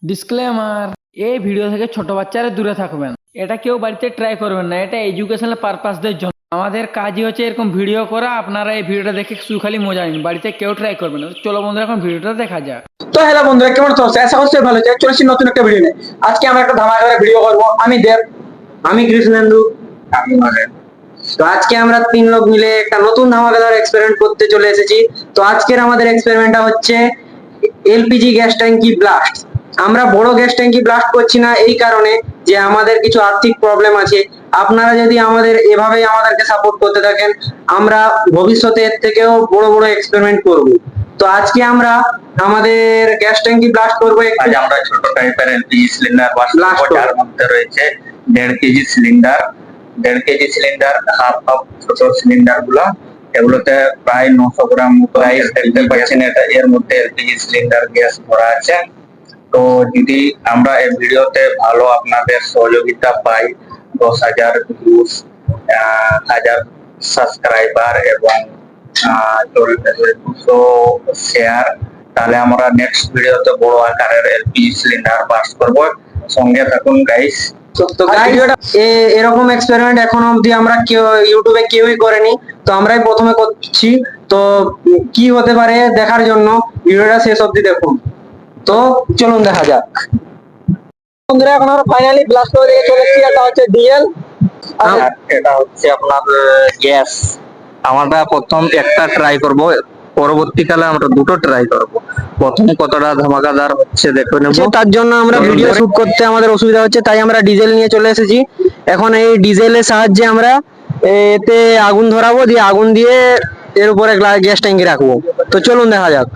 Disclaimer, এই video থেকে ছোট বাচ্চারা দূরে থাকবেন। এটা কেউ বাড়িতে ট্রাই করবেন না, এটা এডুকেশনাল পারপাসদের জন্য। আমাদের কাজই হচ্ছে এরকম ভিডিও করা। আপনারা এই ভিডিওটা দেখে শুধু খালি মজা নিন, বাড়িতে কেউ ট্রাই করবেন না। চলো বন্ধুরা, এখন ভিডিওটা দেখা যাক। তো হ্যালো বন্ধুরা, কেমন আছো? আশা করছি ভালো আছে। চলেছি নতুন একটা ভিডিও নিয়ে। আজকে আমরা একটা ধামাকাদার ভিডিও করব। আমি দেব, আমি কৃষ্ণেন্দু, আমি নরেন। তো আজকে আমরা তিন লোক মিলে একটা নতুন ধামাকাদার এক্সপেরিমেন্ট করতে চলে এসেছি। তো আজকের আমাদের এক্সপেরিমেন্টটা হচ্ছে এলপিজি গ্যাস ট্যাঙ্কি ব্লাস্ট। আমরা বড় গ্যাস ট্যাঙ্কি ব্লাস্ট করছি না এই কারণে যে আমাদের কিছু আর্থিক প্রবলেম আছে। আপনারা যদি আমাদের এভাবেই আমাদেরকে সাপোর্ট করতে থাকেন, আমরা ভবিষ্যতে এর থেকেও বড় বড় এক্সপেরিমেন্ট করব। তো আজকে আমরা আমাদের গ্যাস ট্যাঙ্কি ব্লাস্ট করবো। আজ আমরা ছোট টাইপের এলপিজি সিলিন্ডার Blast করবো। যার মধ্যে রয়েছে 1.5 KG cylinder, 1.5 KG cylinder, half ছোট সিলিন্ডার গুলো। এগুলোতে প্রায় 900 গ্রাম প্রাইস দেখতে পাচ্ছেন। এটা এর মধ্যে এলপিজি সিলিন্ডার গ্যাস ভরা আছে। তো যদি আমরা এই ভিডিওতে ভালো আপনাদের সহযোগিতা পাই, 10,000 ভিউজ, 1000 সাবস্ক্রাইবার এবং 200 শেয়ার, তাহলে আমরা নেক্সট ভিডিওতে বড় আকারের এলপিজি সিলিন্ডার বাস্ট করব। সঙ্গে থাকুন গাইস। তো এরকম এক্সপেরিমেন্ট এখন অবধি আমরা কেউ ইউটিউবে কেউই করেনি, তো আমরাই প্রথমে করছি। তো কি হতে পারে দেখার জন্য ভিডিওটা শেষ অবধি দেখুন। তো চলুন দেখা যাক। বন্ধুরা, এখন আমরা ফাইনালি ব্লাস্ট করে দিয়ে চলে এসেছি। এটা হচ্ছে ডিএল। আর এটা হচ্ছে আপনার গ্যাস। আমরা প্রথম একটা ট্রাই করব, পরবর্তীকালে আমরা দুটো ট্রাই করব। প্রথম কতটা ধামাকাদার হচ্ছে দেখে নেব। তার জন্য আমরা চলুন ভিডিও দেখি। শুট করতে আমাদের অসুবিধা হচ্ছে, তাই আমরা ডিজেল নিয়ে চলে এসেছি। এখন এই ডিজেলের সাহায্যে আমরা এতে আগুন ধরাবো, দিয়ে আগুন দিয়ে এর উপরে গ্যাস ট্যাঙ্কি রাখবো। তো চলুন দেখা যাক।